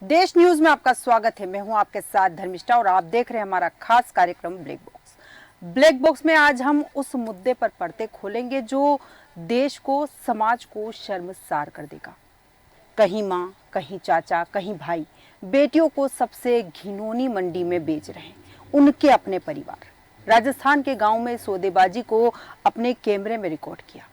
देश न्यूज में आपका स्वागत है। मैं हूं आपके साथ धर्मिष्ठा और आप देख रहे हैं हमारा खास कार्यक्रम ब्लैक बॉक्स। ब्लैक बॉक्स में आज हम उस मुद्दे पर पर्दे खोलेंगे जो देश को, समाज को शर्मसार कर देगा। कहीं माँ, कहीं चाचा, कहीं भाई बेटियों को सबसे घिनौनी मंडी में बेच रहे हैं, उनके अपने परिवार। राजस्थान के गांव में सौदेबाजी को अपने कैमरे में रिकॉर्ड किया।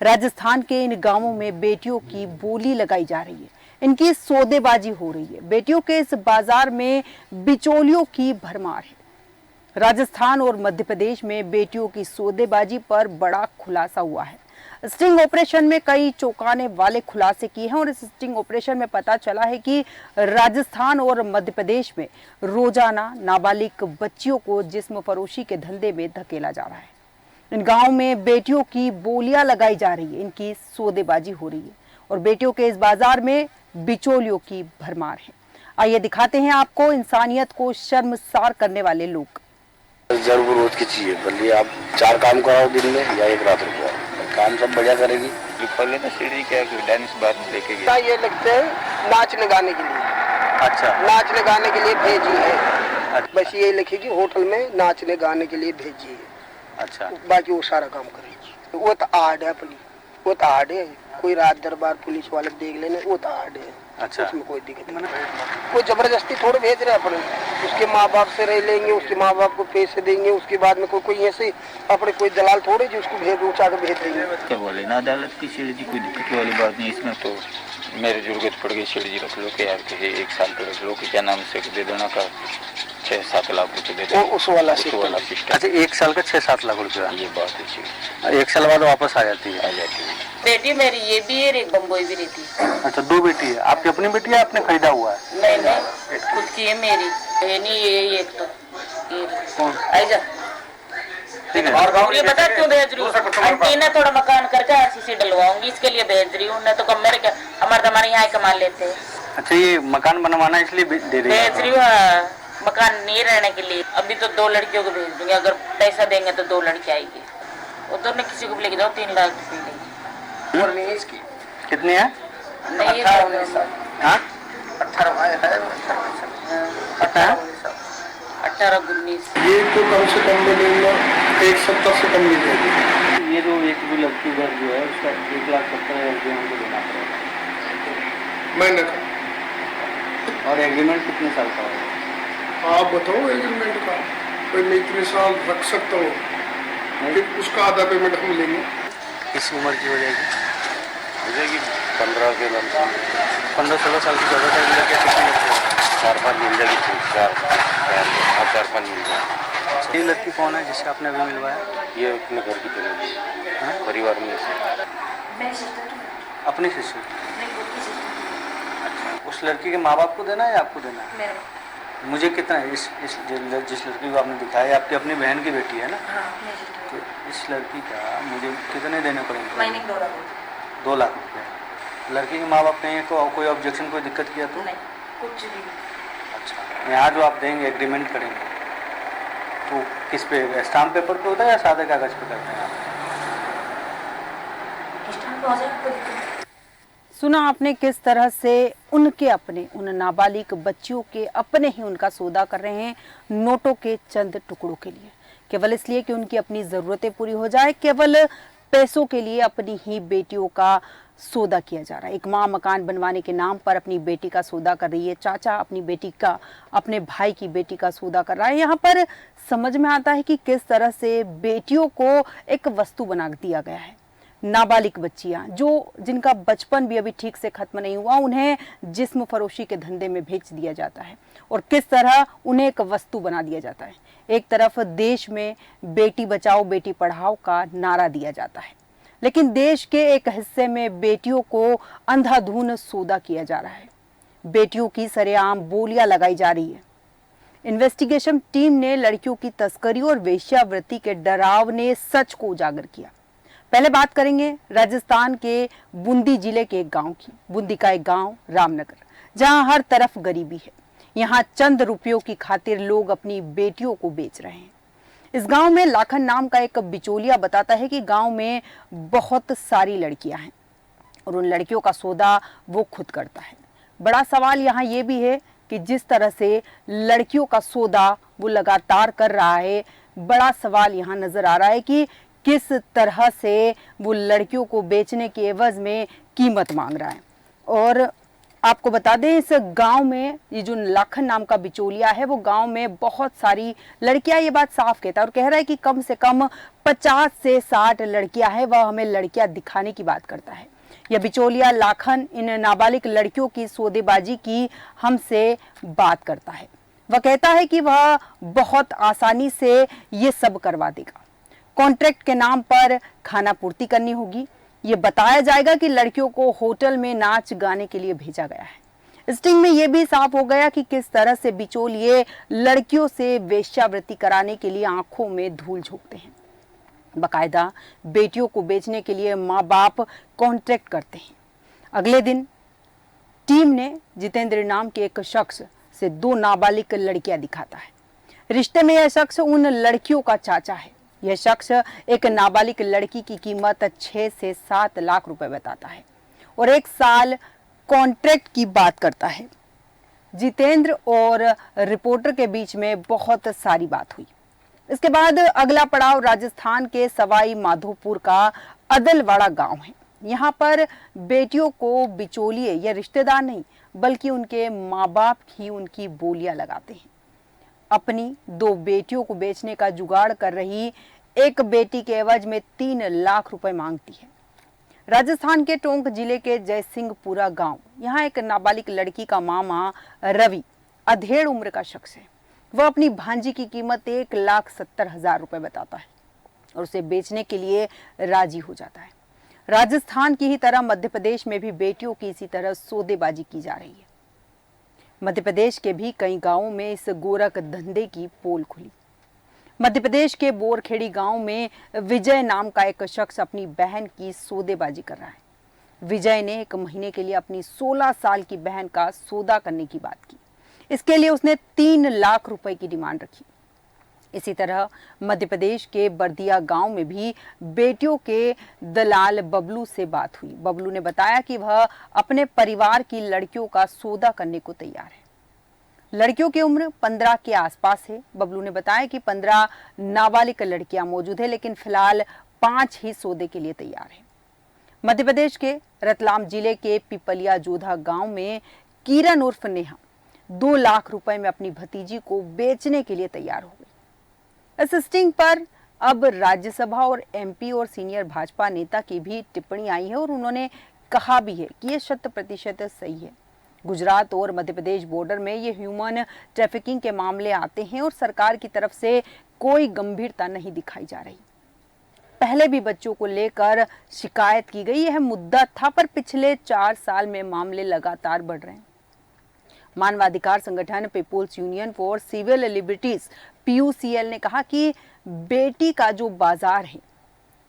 राजस्थान के इन गांवों में बेटियों की बोली लगाई जा रही है, इनकी सौदेबाजी हो रही है। बेटियों के इस बाजार में बिचौलियों की भरमार है। राजस्थान और मध्य प्रदेश में बेटियों की सौदेबाजी पर बड़ा खुलासा हुआ है। स्टिंग ऑपरेशन में कई चौंकाने वाले खुलासे किए हैं और इस स्टिंग ऑपरेशन में पता चला है कि राजस्थान और मध्य प्रदेश में रोजाना नाबालिग बच्चियों को जिस्म फरोशी के धंधे में धकेला जा रहा है। इन गांव में बेटियों की बोलियां लगाई जा रही है, इनकी सौदेबाजी हो रही है और बेटियों के इस बाजार में बिचौलियों की भरमार है। आइए दिखाते हैं आपको इंसानियत को शर्मसार करने वाले लोग। जरूर रोज की चाहिए, भले आप 4 काम कराओ दिन में या 1 रात रुको, काम सब बढ़िया करेगी। पहले ना सीढ़ी क्या डांस बार लेके गया, ये लगता है नाचने गाने के लिए। अच्छा, नाचने गाने के लिए भेजी है। बस ये लिखेगी होटल में नाचने गाने के लिए भेजी है। अच्छा, बाकी वो सारा काम करेगी। वो तो आर्ट है अपनी, वो तो आर्ट है। कोई रात दरबार पुलिस वाले देख लेने, वो तो आर्ट है। अच्छा, उसमें कोई दिक्कत नहीं। कोई जबरदस्ती थोड़े भेज रहे अपने, उसके माँ बाप से रह लेंगे, उसके माँ बाप को पैसे देंगे, उसके बाद में कोई ऐसे अपने कोई दलाल थोड़े जो उसको भेज ऊँचा के भेज देंगे। क्या बोले ना, अदालत की सीढ़ी जी कोई दिक्कत वाली बात नहीं इसमें। तो मेरे जरूरत पड़ गई, सीढ़ी जी रख लो कि यार कहे 1 साल तो रख लो कि क्या नाम से दे देना का 6-7 लाख रुपए दे दो, उस वाला सिस्टम। अच्छा, 1 साल का 6-7 लाख रुपया, ये बात है। 1 साल बाद वापस आ जाती है। बेटी मेरी ये भी है, एक बम्बई भी रहती है। अच्छा, 2 बेटी है। आपकी अपनी बेटी है, आपने खरीदा हुआ है? नहीं, खुद की है मेरी। ये नहीं, ये एक तो कौन? आई जा। ठीक है। ये बता क्यों भेज रही हूँ? आंटी ने थोड़ा मकान करके आरसीसी डलवाऊंगी, इसके लिए भेज रही हूँ। नहीं तो कम मेरे क्या, हमारे हमारे यहाँ कमा लेते हैं। अच्छा, ये मकान बनवाना इसलिए दे रही है? भेज रही हूँ मकान नहीं रहने के लिए। अभी तो 2 लड़कियों को भेज दूंगी, अगर पैसा देंगे तो 2 लड़की आएगी। वो तो नहीं, किसी को भी लेके जाओ 3 लाख रुपये लेगी। और नहीं इसकी कितनी है? नहीं, 18-19 साल। हाँ, 18-19। ये तो कम से कम मिलेगा 170 से कम मिलेगी। ये जो एक भी लड़की घर जो है उसका 1,70,000 रुपये हमको देना पड़ेगा महीने का। और एग्रीमेंट कितने साल का होगा? आप बताओ एग्रीमेंट का। कोई मैं इतने साल रख सकता हूँ, फिर उसका आधा पेमेंट हम लेंगे। किस उम्र की हो जाएगी? हो जाएगी 15 के लगभग। 15-16 साल की ज़्यादा टाइम लग गया, कितनी लग जाएगी? 4-5 मिल जाएगी, 4-5 मिल जाएगी। ये लड़की कौन है जिससे आपने अभी मिलवाया? ये अपने घर की तरह हाँ? परिवार में से अपनी सिस्टर? अच्छा, उस लड़की के माँ बाप को देना है या आपको देना है? मुझे कितना है? जिस लड़की को आपने दिखाया, आपकी अपनी बहन की बेटी है ना? तो इस लड़की का मुझे कितने देने पड़ेंगे? महीने 2 लाख रुपये। लड़की के माँ बाप कहें तो कोई ऑब्जेक्शन, कोई दिक्कत किया तो? नहीं, कुछ भी। अच्छा, यहाँ जो आप देंगे, एग्रीमेंट करेंगे तो किस पे, स्टाम्प पेपर पे होता है या सादे कागज पे करते हैं आप? सुना आपने किस तरह से उनके अपने, उन नाबालिग बच्चियों के अपने ही उनका सौदा कर रहे हैं नोटों के चंद टुकड़ों के लिए, केवल इसलिए कि उनकी अपनी ज़रूरतें पूरी हो जाए। केवल पैसों के लिए अपनी ही बेटियों का सौदा किया जा रहा है। एक माँ मकान बनवाने के नाम पर अपनी बेटी का सौदा कर रही है, चाचा अपनी बेटी का, अपने भाई की बेटी का सौदा कर रहा है। यहाँ पर समझ में आता है कि किस तरह से बेटियों को एक वस्तु बना दिया गया है। नाबालिग बच्चियां जिनका बचपन भी अभी ठीक से खत्म नहीं हुआ, उन्हें जिस्म फरोशी के धंधे में भेज दिया जाता है और किस तरह उन्हें एक वस्तु बना दिया जाता है। एक तरफ देश में बेटी बचाओ बेटी पढ़ाओ का नारा दिया जाता है, लेकिन देश के एक हिस्से में बेटियों को अंधाधुंध सौदा किया जा रहा है। बेटियों की सरेआम बोलियां लगाई जा रही है। इन्वेस्टिगेशन टीम ने लड़कियों की तस्करी और वेश्यावृत्ति के डरावने सच को उजागर किया। पहले बात करेंगे राजस्थान के बूंदी जिले के एक गांव की। बूंदी का एक गांव रामनगर, जहां हर तरफ गरीबी है। यहाँ चंद रुपयों की खातिर लोग अपनी बेटियों को बेच रहे हैं। इस गांव में लाखन नाम का एक बिचौलिया बताता है कि गांव में बहुत सारी लड़कियां हैं और उन लड़कियों का सौदा वो खुद करता है। बड़ा सवाल यहाँ ये भी है कि जिस तरह से लड़कियों का सौदा वो लगातार कर रहा है, बड़ा सवाल यहाँ नजर आ रहा है कि किस तरह से वो लड़कियों को बेचने के एवज में कीमत मांग रहा है। और आपको बता दें, इस गांव में ये जो लाखन नाम का बिचौलिया है, वो गांव में बहुत सारी लड़कियां, ये बात साफ कहता है और कह रहा है कि कम से कम 50 से 60 लड़कियां हैं, वह हमें लड़कियां दिखाने की बात करता है। यह बिचौलिया लाखन इन नाबालिग लड़कियों की सौदेबाजी की हमसे बात करता है। वह कहता है कि वह बहुत आसानी से ये सब करवा देगा। कॉन्ट्रैक्ट के नाम पर खाना पूर्ति करनी होगी। ये बताया जाएगा कि लड़कियों को होटल में नाच गाने के लिए भेजा गया है। स्टिंग में यह भी साफ हो गया कि किस तरह से बिचौलिए लड़कियों से वेश्यावृत्ति कराने के लिए आंखों में धूल झोंकते हैं। बाकायदा बेटियों को बेचने के लिए माँ बाप कॉन्ट्रैक्ट करते हैं। अगले दिन टीम ने जितेंद्र नाम के एक शख्स से 2 नाबालिग लड़कियां दिखाता है। रिश्ते में यह शख्स उन लड़कियों का चाचा है। यह शख्स एक नाबालिग लड़की की कीमत 6 से 7 लाख रुपए बताता है और 1 साल कॉन्ट्रैक्ट की बात करता है। जितेंद्र और रिपोर्टर के बीच में बहुत सारी बात हुई। इसके बाद अगला पड़ाव राजस्थान के सवाई माधोपुर का अदलवाड़ा गांव है। यहाँ पर बेटियों को बिचौलिए या रिश्तेदार नहीं, बल्कि उनके माँ बाप ही उनकी बोलियां लगाते हैं। अपनी 2 बेटियों को बेचने का जुगाड़ कर रही एक बेटी के एवज में 3 लाख रुपए मांगती है। राजस्थान के टोंक जिले के जयसिंहपुरा गांव, यहाँ एक नाबालिग लड़की का मामा रवि अधेड़ उम्र का शख्स है। वह अपनी भांजी की कीमत 1,70,000 रुपए बताता है और उसे बेचने के लिए राजी हो जाता है। राजस्थान की ही तरह मध्य प्रदेश में भी बेटियों की इसी तरह सौदेबाजी की जा रही है। मध्य प्रदेश के भी कई गांवों में इस गोरख धंधे की पोल खुली। मध्य प्रदेश के बोरखेड़ी गांव में विजय नाम का एक शख्स अपनी बहन की सौदेबाजी कर रहा है। विजय ने 1 महीने के लिए अपनी 16 साल की बहन का सौदा करने की बात की। इसके लिए उसने 3 लाख रुपए की डिमांड रखी। इसी तरह मध्य प्रदेश के बर्दिया गांव में भी बेटियों के दलाल बबलू से बात हुई। बबलू ने बताया कि वह अपने परिवार की लड़कियों का सौदा करने को तैयार है। लड़कियों की उम्र 15 के आसपास है। बबलू ने बताया कि 15 नाबालिग लड़कियां मौजूद है, लेकिन फिलहाल 5 ही सौदे के लिए तैयार है। मध्य प्रदेश के रतलाम जिले के पिपलिया जोधा गांव में किरण उर्फ नेहा 2 लाख रुपए में अपनी भतीजी को बेचने के लिए तैयार हो गई। इस स्टिंग पर अब राज्यसभा और एमपी और सीनियर भाजपा नेता की भी टिप्पणी आई है और उन्होंने कहा भी है कि ये 100% सही है। गुजरात और मध्य प्रदेश बॉर्डर में ये ह्यूमन ट्रैफिकिंग के मामले आते हैं और सरकार की तरफ से कोई गंभीरता नहीं दिखाई जा रही। पहले भी बच्चों को लेकर शिकायत की गई, यह मुद्दा था, पर पिछले 4 साल में मामले लगातार बढ़ रहे हैं। मानवाधिकार संगठन people's union for civil liberties PUCL ने कहा कि बेटी का जो बाजार है,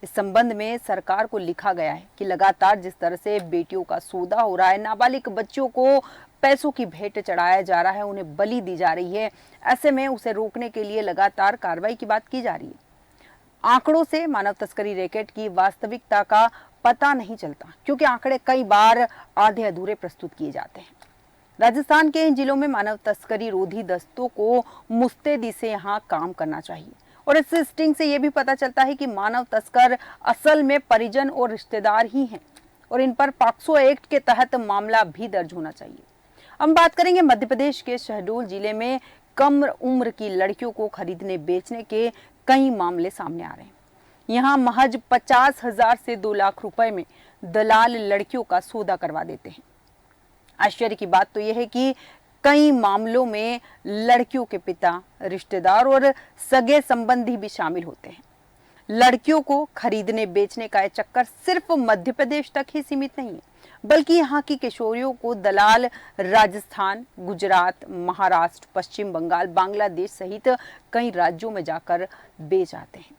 इस संबंध में सरकार को लिखा गया है कि लगातार जिस तरह से बेटियों का सौदा हो रहा है, नाबालिग बच्चों को पैसों की भेंट चढ़ाया जा रहा है, उन्हें बलि दी जा रही है, ऐसे में उसे रोकने के लिए लगातार कार्रवाई की बात की जा रही है। आंकड़ों से मानव तस्करी रैकेट की वास्तविकता का पता नहीं चलता, क्योंकि आंकड़े कई बार आधे अधूरे प्रस्तुत किए जाते हैं। राजस्थान के इन जिलों में मानव तस्करी रोधी दस्तों को मुस्तैदी से यहाँ काम करना चाहिए और इस स्टिंग से ये भी पता चलता है कि मानव तस्कर असल में परिजन और रिश्तेदार ही हैं और इन पर पॉक्सो एक्ट के तहत मामला भी दर्ज होना चाहिए। हम बात करेंगे मध्य प्रदेश के शहडोल जिले में कम उम्र की लड़कियों को खरीदने बेचने के कई मामले सामने आ रहे हैं। यहाँ महज 50,000 से 2 लाख रुपए में दलाल लड़कियों का सौदा करवा देते हैं। आश्चर्य की बात तो यह है कि कई मामलों में लड़कियों के पिता, रिश्तेदार और सगे संबंधी भी शामिल होते हैं। लड़कियों को खरीदने बेचने का यह चक्कर सिर्फ मध्य प्रदेश तक ही सीमित नहीं है, बल्कि यहाँ की किशोरियों को दलाल राजस्थान, गुजरात, महाराष्ट्र, पश्चिम बंगाल, बांग्लादेश सहित कई राज्यों में जाकर बेच आते हैं।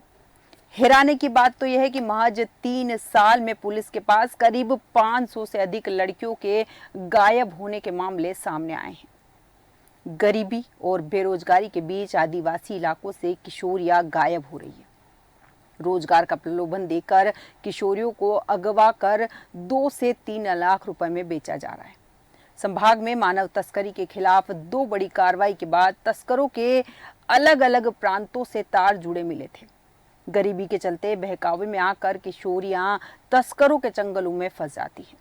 हैरानी की बात तो यह है कि महज 3 साल में पुलिस के पास करीब 500 से अधिक लड़कियों के गायब होने के मामले सामने आए हैं। गरीबी और बेरोजगारी के बीच आदिवासी इलाकों से किशोरियां गायब हो रही है। रोजगार का प्रलोभन देकर किशोरियों को अगवा कर 2 से 3 लाख रुपए में बेचा जा रहा है। संभाग में मानव तस्करी के खिलाफ 2 बड़ी कार्रवाई के बाद तस्करों के अलग अलग प्रांतों से तार जुड़े मिले थे। गरीबी के चलते बहकावे में आकर किशोरियां तस्करों के चंगुलों में फंस जाती हैं।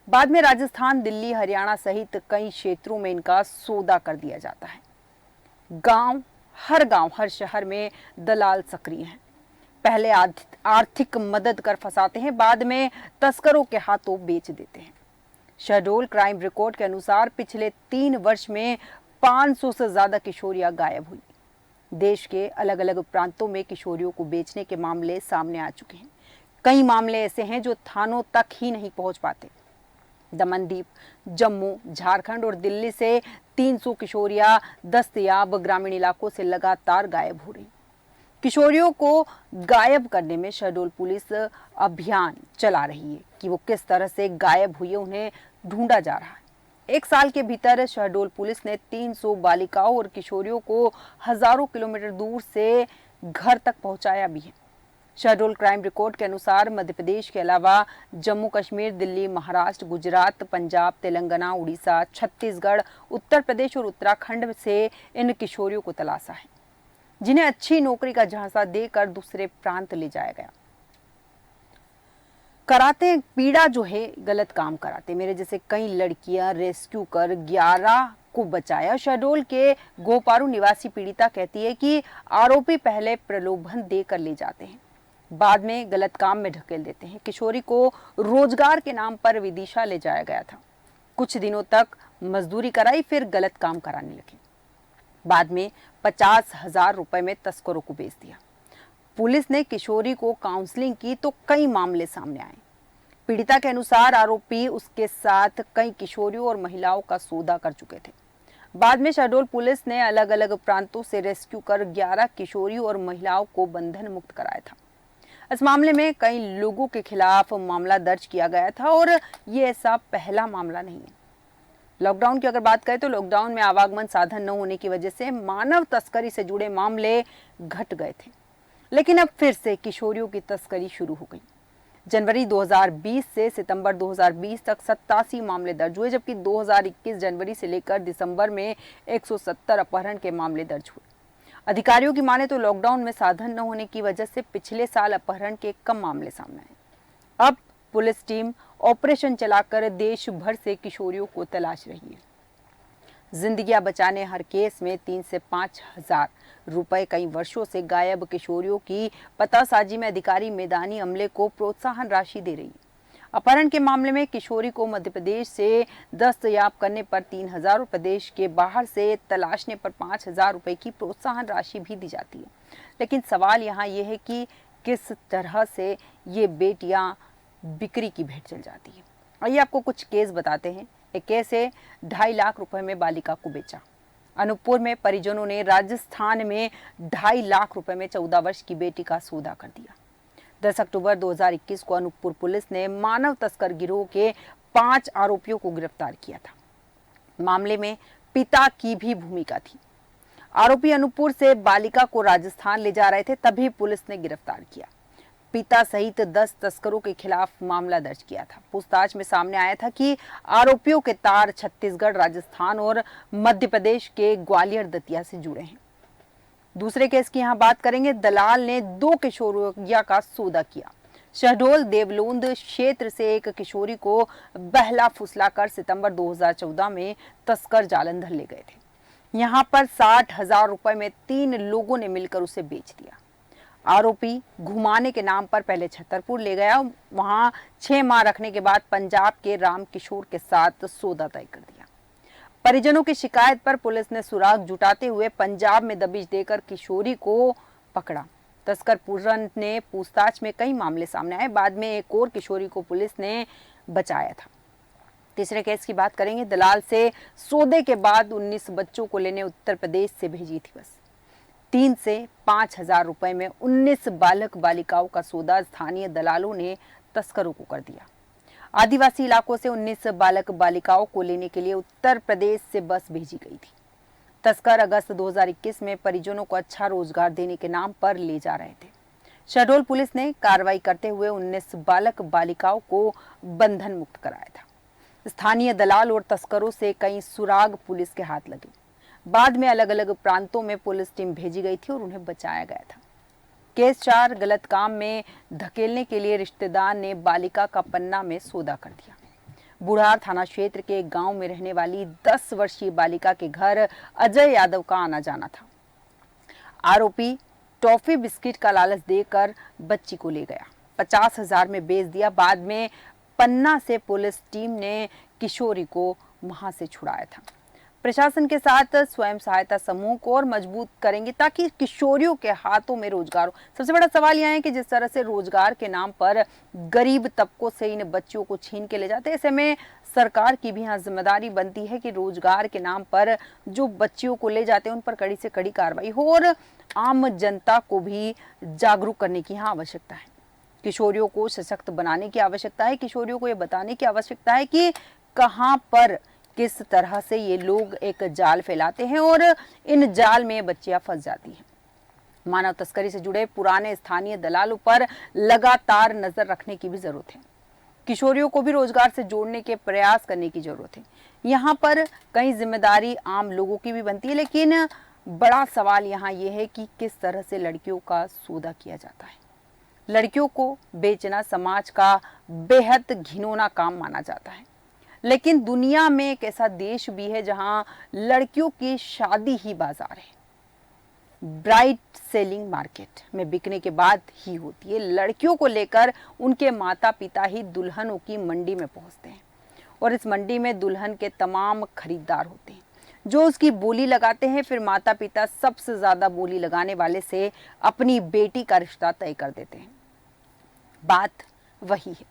बाद में राजस्थान, दिल्ली, हरियाणा सहित कई क्षेत्रों में इनका सौदा कर दिया जाता है। गांव, हर शहर में दलाल सक्रिय हैं। पहले आर्थिक मदद कर फंसाते हैं, बाद में तस्करों के हाथों बेच देते हैं। शहडोल क्राइम रिकॉर्ड के अनुसार पिछले 3 वर्ष में 500 से ज्यादा किशोरियां गायब हुई। देश के अलग अलग प्रांतों में किशोरियों को बेचने के मामले सामने आ चुके हैं। कई मामले ऐसे हैं जो थानों तक ही नहीं पहुंच पाते। दमनदीप, जम्मू, झारखंड और दिल्ली से 300 किशोरियां दस्तयाब ग्रामीण इलाकों से लगातार गायब हो रही। किशोरियों को गायब करने में शहडोल पुलिस अभियान चला रही है कि वो किस तरह से गायब हुई है, उन्हें ढूंढा जा रहा है। 1 साल के भीतर शहडोल पुलिस ने 300 बालिकाओं और किशोरियों को हजारों किलोमीटर दूर से घर तक पहुंचाया भी है। शहडोल क्राइम रिकॉर्ड के अनुसार मध्य प्रदेश के अलावा जम्मू कश्मीर, दिल्ली, महाराष्ट्र, गुजरात, पंजाब, तेलंगाना, उड़ीसा, छत्तीसगढ़, उत्तर प्रदेश और उत्तराखंड से इन किशोरियों को तलाशा है, जिन्हें अच्छी नौकरी का झांसा देकर दूसरे प्रांत ले जाया गया। कराते पीड़ा जो है, गलत काम कराते। मेरे जैसे कई लड़कियां रेस्क्यू कर 11 को बचाया। शहडोल के गोपारू निवासी पीड़िता कहती है कि आरोपी पहले प्रलोभन देकर ले जाते हैं, बाद में गलत काम में ढकेल देते हैं। किशोरी को रोजगार के नाम पर विदिशा ले जाया गया था। कुछ दिनों तक मजदूरी कराई, फिर गलत काम कराने लगे। बाद में 50,000 रुपए में तस्करों को बेच दिया। पुलिस ने किशोरी को काउंसलिंग की तो कई मामले सामने आए। पीड़िता के अनुसार आरोपी उसके साथ कई किशोरियों और महिलाओं का सौदा कर चुके थे। बाद में शहडोल पुलिस ने अलग अलग प्रांतों से रेस्क्यू कर 11 किशोरियों और महिलाओं को बंधन मुक्त कराया था। इस मामले में कई लोगों के खिलाफ मामला दर्ज किया गया था और ये ऐसा पहला मामला नहीं है। लॉकडाउन की अगर बात करें तो लॉकडाउन में आवागमन साधन न होने की वजह से मानव तस्करी से जुड़े मामले घट गए थे, लेकिन अब फिर से किशोरियों की तस्करी शुरू हो गई। जनवरी 2020 से सितंबर 2020 तक 87 मामले दर्ज हुए, जबकि 2021 जनवरी से लेकर दिसंबर में 170 अपहरण के मामले दर्ज हुए। अधिकारियों की माने तो लॉकडाउन में साधन न होने की वजह से पिछले साल अपहरण के कम मामले सामने आए। अब पुलिस टीम ऑपरेशन चलाकर देश भर से किशोरियों को तलाश रही है। जिंदगियां बचाने हर केस में 3 से 5 हजार रुपए कई वर्षों से गायब किशोरियों की पतासाजी में अधिकारी मैदानी अमले को प्रोत्साहन राशि दे रही है। अपहरण के मामले में किशोरी को मध्य प्रदेश से दस्तयाब करने पर 3,000 और प्रदेश के बाहर से तलाशने पर 5,000 रुपए की प्रोत्साहन राशि भी दी जाती है। लेकिन सवाल यहाँ ये है कि किस तरह से ये बेटियां बिक्री की भेंट चल जाती है। आइए आपको कुछ केस बताते हैं। एक केस है 2.5 लाख रुपए में बालिका को बेचा। अनूपपुर में परिजनों ने राजस्थान में 2.5 लाख रुपए में 14 वर्ष की बेटी का सौदा कर दिया। 10 अक्टूबर 2021 को अनूपपुर पुलिस ने मानव तस्कर गिरोह के 5 आरोपियों को गिरफ्तार किया था। मामले में पिता की भी भूमिका थी। आरोपी अनूपपुर से बालिका को राजस्थान ले जा रहे थे, तभी पुलिस ने गिरफ्तार किया। पिता सहित 10 तस्करों के खिलाफ मामला दर्ज किया था। पूछताछ में सामने आया था कि आरोपियों के तार छत्तीसगढ़, राजस्थान और मध्य प्रदेश के ग्वालियर, दतिया से जुड़े हैं। दूसरे केस की यहाँ बात करेंगे। दलाल ने 2 किशोरिया का सौदा किया। शहडोल देवलोंद क्षेत्र से एक किशोरी को बहला फुसलाकर सितंबर 2014 में तस्कर जालंधर ले गए थे। यहाँ पर 60,000 रुपए में 3 लोगों ने मिलकर उसे बेच दिया। आरोपी घुमाने के नाम पर पहले छतरपुर ले गया, वहां 6 माह रखने के बाद पंजाब के राम किशोर के साथ सौदा तय कर दिया। परिजनों की शिकायत पर पुलिस ने सुराग जुटाते हुए पंजाब में दबिश देकर किशोरी को पकड़ा। तस्कर पूरन ने पूछताछ में कई मामले सामने आए। बाद में एक और किशोरी को पुलिस ने बचाया था। तीसरे केस की बात करेंगे। दलाल से सौदे के बाद 19 बच्चों को लेने उत्तर प्रदेश से भेजी थी बस। 3 से 5,000 रुपए में 19 बालक बालिकाओं का सौदा स्थानीय दलालों ने तस्करों को कर दिया। आदिवासी इलाकों से 19 बालक बालिकाओं को लेने के लिए उत्तर प्रदेश से बस भेजी गई थी। तस्कर अगस्त 2021 में परिजनों को अच्छा रोजगार देने के नाम पर ले जा रहे थे। शहडोल पुलिस ने कार्रवाई करते हुए 19 बालक बालिकाओं को बंधन मुक्त कराया था। स्थानीय दलाल और तस्करों से कई सुराग पुलिस के हाथ लगे। बाद में अलग अलग प्रांतों में पुलिस टीम भेजी गई थी और उन्हें बचाया गया था। केस 4 गलत काम में धकेलने के लिए रिश्तेदार ने बालिका का पन्ना में सौदा कर दिया। बुढ़ार थाना क्षेत्र के एक गांव में रहने वाली 10 वर्षीय बालिका के घर अजय यादव का आना जाना था। आरोपी टॉफी बिस्किट का लालच देकर बच्ची को ले गया, 50,000 में बेच दिया। बाद में पन्ना से पुलिस टीम ने किशोरी को वहां से छुड़ाया था। प्रशासन के साथ स्वयं सहायता समूह को और मजबूत करेंगे ताकि किशोरियों के हाथों में रोजगार हो। सबसे बड़ा सवाल यह है कि जिस तरह से रोजगार के नाम पर गरीब तबकों से इन बच्चियों को छीन के ले जाते हैं, ऐसे में सरकार की भी यहाँ जिम्मेदारी बनती है कि रोजगार के नाम पर जो बच्चियों को ले जाते हैं उन पर कड़ी से कड़ी कार्रवाई हो और आम जनता को भी जागरूक करने की यहाँ आवश्यकता है। किशोरियों को सशक्त बनाने की आवश्यकता है। किशोरियों को ये बताने की आवश्यकता है कि कहाँ पर किस तरह से ये लोग एक जाल फैलाते हैं और इन जाल में बच्चियां फंस जाती हैं। मानव तस्करी से जुड़े पुराने स्थानीय दलालों पर लगातार नजर रखने की भी जरूरत है। किशोरियों को भी रोजगार से जोड़ने के प्रयास करने की जरूरत है। यहाँ पर कई जिम्मेदारी आम लोगों की भी बनती है, लेकिन बड़ा सवाल यहाँ ये है कि किस तरह से लड़कियों का सौदा किया जाता है। लड़कियों को बेचना समाज का बेहद घिनौना काम माना जाता है, लेकिन दुनिया में एक ऐसा देश भी है जहां लड़कियों की शादी ही बाजार है। ब्राइड सेलिंग मार्केट में बिकने के बाद ही होती है। लड़कियों को लेकर उनके माता पिता ही दुल्हनों की मंडी में पहुंचते हैं और इस मंडी में दुल्हन के तमाम खरीदार होते हैं जो उसकी बोली लगाते हैं। फिर माता पिता सबसे ज्यादा बोली लगाने वाले से अपनी बेटी का रिश्ता तय कर देते हैं। बात वही है,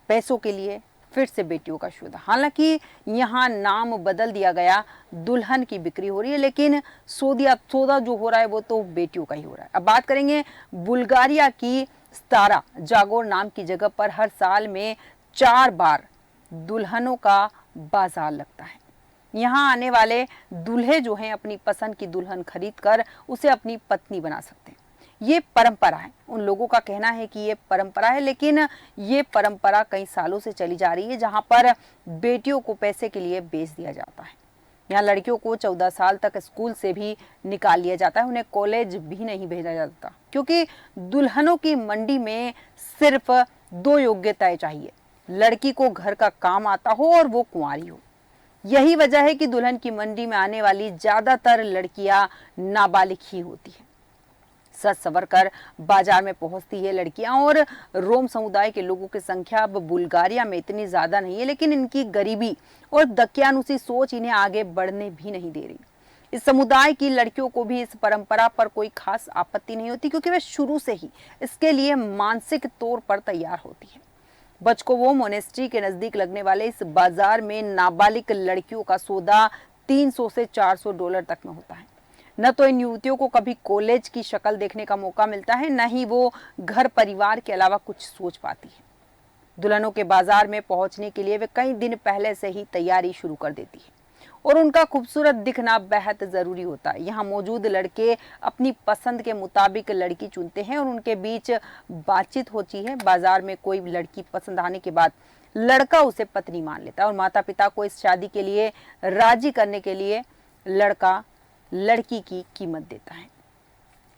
पैसों के लिए फिर से बेटियों का सौदा। हालांकि यहाँ नाम बदल दिया गया, दुल्हन की बिक्री हो रही है, लेकिन सौदा जो हो रहा है वो तो बेटियों का ही हो रहा है। अब बात करेंगे बुल्गारिया की स्तारा जागोर नाम की जगह पर हर साल में 4 बार दुल्हनों का बाजार लगता है। यहाँ आने वाले दूल्हे जो हैं अपनी पसंद की दुल्हन खरीद कर उसे अपनी पत्नी बना सकते हैं। ये परंपरा है। उन लोगों का कहना है कि ये परंपरा है, लेकिन ये परंपरा कई सालों से चली जा रही है जहां पर बेटियों को पैसे के लिए बेच दिया जाता है। यहाँ लड़कियों को 14 साल तक स्कूल से भी निकाल लिया जाता है, उन्हें कॉलेज भी नहीं भेजा जाता, क्योंकि दुल्हनों की मंडी में सिर्फ 2 योग्यताएं चाहिए। लड़की को घर का काम आता हो और वो कुंवारी हो। यही वजह है कि दुल्हन की मंडी में आने वाली ज्यादातर लड़कियां नाबालिग ही होती है। सच सवर कर बाजार में पहुंचती है लड़कियां और रोम समुदाय के लोगों की संख्या अब बुल्गारिया में इतनी ज्यादा नहीं है, लेकिन इनकी गरीबी और दकियानुसी सोच इन्हें आगे बढ़ने भी नहीं दे रही। इस समुदाय की लड़कियों को भी इस परंपरा पर कोई खास आपत्ति नहीं होती, क्योंकि वे शुरू से ही इसके लिए मानसिक तौर पर तैयार होती है। बचकोवो मोनेस्ट्री के नजदीक लगने वाले इस बाजार में नाबालिग लड़कियों का सौदा $300 से $400 तक में होता है। न तो इन युवतियों को कभी कॉलेज की शक्ल देखने का मौका मिलता है, न ही वो घर परिवार के अलावा कुछ सोच पाती है। दुल्हनों के बाजार में पहुंचने के लिए वे कई दिन पहले से ही तैयारी शुरू कर देती है और उनका खूबसूरत दिखना बेहद जरूरी होता है। यहाँ मौजूद लड़के अपनी पसंद के मुताबिक लड़की चुनते हैं और उनके बीच बातचीत होती है। बाजार में कोई लड़की पसंद आने के बाद लड़का उसे पत्नी मान लेता है और माता पिता को इस शादी के लिए राजी करने के लिए लड़का लड़की की कीमत देता है,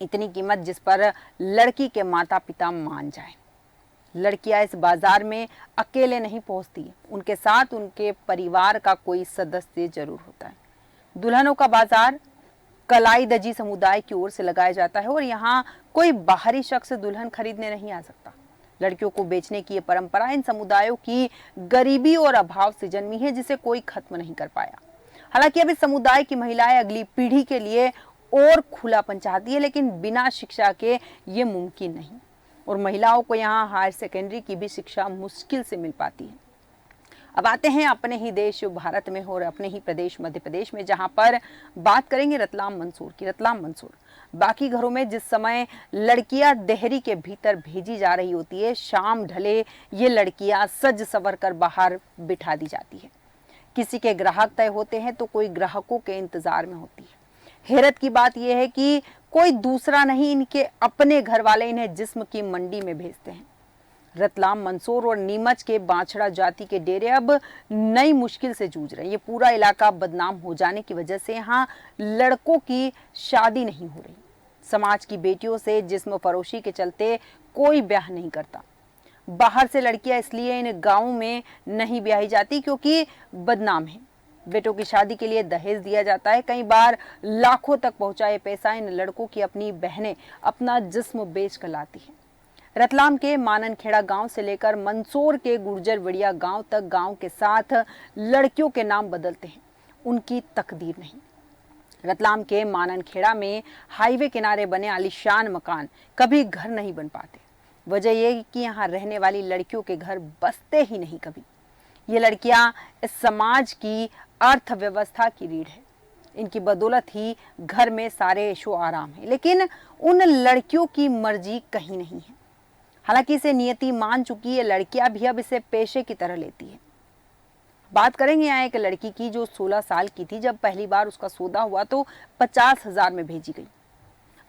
इतनी कीमत जिस पर लड़की के माता पिता मान जाए। लड़कियां इस बाजार में अकेले नहीं पहुंचती, उनके साथ उनके परिवार का कोई सदस्य जरूर होता है। दुल्हनों का बाजार कलाई दजी समुदाय की ओर से लगाया जाता है और यहाँ कोई बाहरी शख्स दुल्हन खरीदने नहीं आ सकता। लड़कियों को बेचने की ये परंपरा इन समुदायों की गरीबी और अभाव से जन्मी है, जिसे कोई खत्म नहीं कर पाया। हालांकि अब इस समुदाय की महिलाएं अगली पीढ़ी के लिए और खुलापन चाहती है, लेकिन बिना शिक्षा के ये मुमकिन नहीं और महिलाओं को यहाँ हायर सेकेंडरी की भी शिक्षा मुश्किल से मिल पाती है। अब आते हैं अपने ही देश भारत में और अपने ही प्रदेश मध्य प्रदेश में, जहाँ पर बात करेंगे रतलाम मंसूर की। रतलाम मंसूर बाकी घरों में जिस समय लड़कियां देहरी के भीतर भेजी जा रही होती है, शाम ढले ये लड़कियां सज सवर कर बाहर बिठा दी जाती है। किसी के ग्राहक तय होते हैं तो कोई ग्राहकों के इंतजार में होती है। हैरत की बात यह है कि कोई दूसरा नहीं, इनके अपने घर वाले इन्हें जिस्म की मंडी में भेजते हैं। रतलाम, मंदसौर और नीमच के बांछड़ा जाति के डेरे अब नई मुश्किल से जूझ रहे हैं। ये पूरा इलाका बदनाम हो जाने की वजह से यहाँ लड़कों की शादी नहीं हो रही। समाज की बेटियों से जिस्म फरोशी के चलते कोई ब्याह नहीं करता। बाहर से लड़कियां इसलिए इन गांवों में नहीं ब्याही जाती क्योंकि बदनाम है। बेटों की शादी के लिए दहेज दिया जाता है। कई बार लाखों तक पहुंचा ये पैसा इन लड़कों की अपनी बहनें अपना जिस्म बेच कर लाती है। रतलाम के माननखेड़ा गांव से लेकर मंदसौर के गुर्जरवड़िया गांव तक गांव के साथ लड़कियों के नाम बदलते हैं, उनकी तकदीर नहीं। रतलाम के माननखेड़ा में हाईवे किनारे बने आलीशान मकान कभी घर नहीं बन पाते। वजह यह कि यहाँ रहने वाली लड़कियों के घर बसते ही नहीं कभी। ये लड़कियां इस समाज की अर्थव्यवस्था की रीढ़ है। इनकी बदौलत ही घर में सारे ऐशो आराम है, लेकिन उन लड़कियों की मर्जी कहीं नहीं है। हालांकि इसे नियति मान चुकी ये लड़कियां भी अब इसे पेशे की तरह लेती है। बात करेंगे यहाँ एक लड़की की जो 16 साल की थी। जब पहली बार उसका सौदा हुआ तो 50,000 में भेजी गई।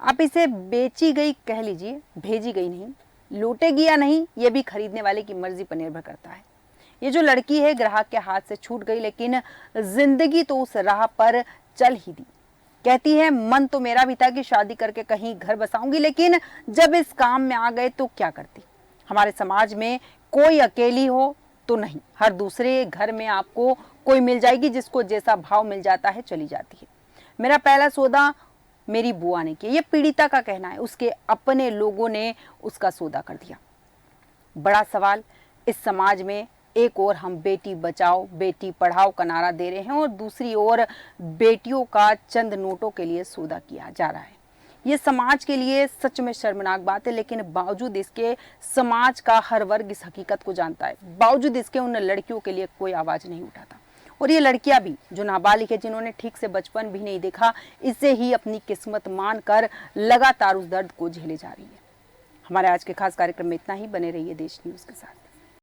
आप इसे बेची गई कह लीजिए, भेजी गई नहीं। लौटेगी या नहीं ये भी खरीदने वाले की मर्जी पर निर्भर करता है। ये जो लड़की है ग्राहक के हाथ से छूट गई, लेकिन जिंदगी तो उस राह पर चल ही दी। कहती है मन तो मेरा भी था कि शादी करके कहीं घर बसाऊंगी, लेकिन जब इस काम में आ गए तो क्या करती। हमारे समाज में कोई अकेली हो तो नहीं, हर दूसरे घर में आपको कोई मिल जाएगी जिसको जैसा भाव मिल जाता है चली जाती है। मेरा पहला सौदा मेरी बुआ ने किया, ये पीड़िता का कहना है। उसके अपने लोगों ने उसका सौदा कर दिया। बड़ा सवाल इस समाज में, एक ओर हम बेटी बचाओ बेटी पढ़ाओ का नारा दे रहे हैं और दूसरी ओर बेटियों का चंद नोटों के लिए सौदा किया जा रहा है। ये समाज के लिए सच में शर्मनाक बात है, लेकिन बावजूद इसके समाज का हर वर्ग इस हकीकत को जानता है। बावजूद इसके उन लड़कियों के लिए कोई आवाज नहीं उठाता। और ये लड़कियां भी जो नाबालिग है, जिन्होंने ठीक से बचपन भी नहीं देखा, इसे ही अपनी किस्मत मानकर लगातार उस दर्द को झेले जा रही है। हमारे आज के खास कार्यक्रम में इतना ही। बने रहिए देश न्यूज़ के साथ।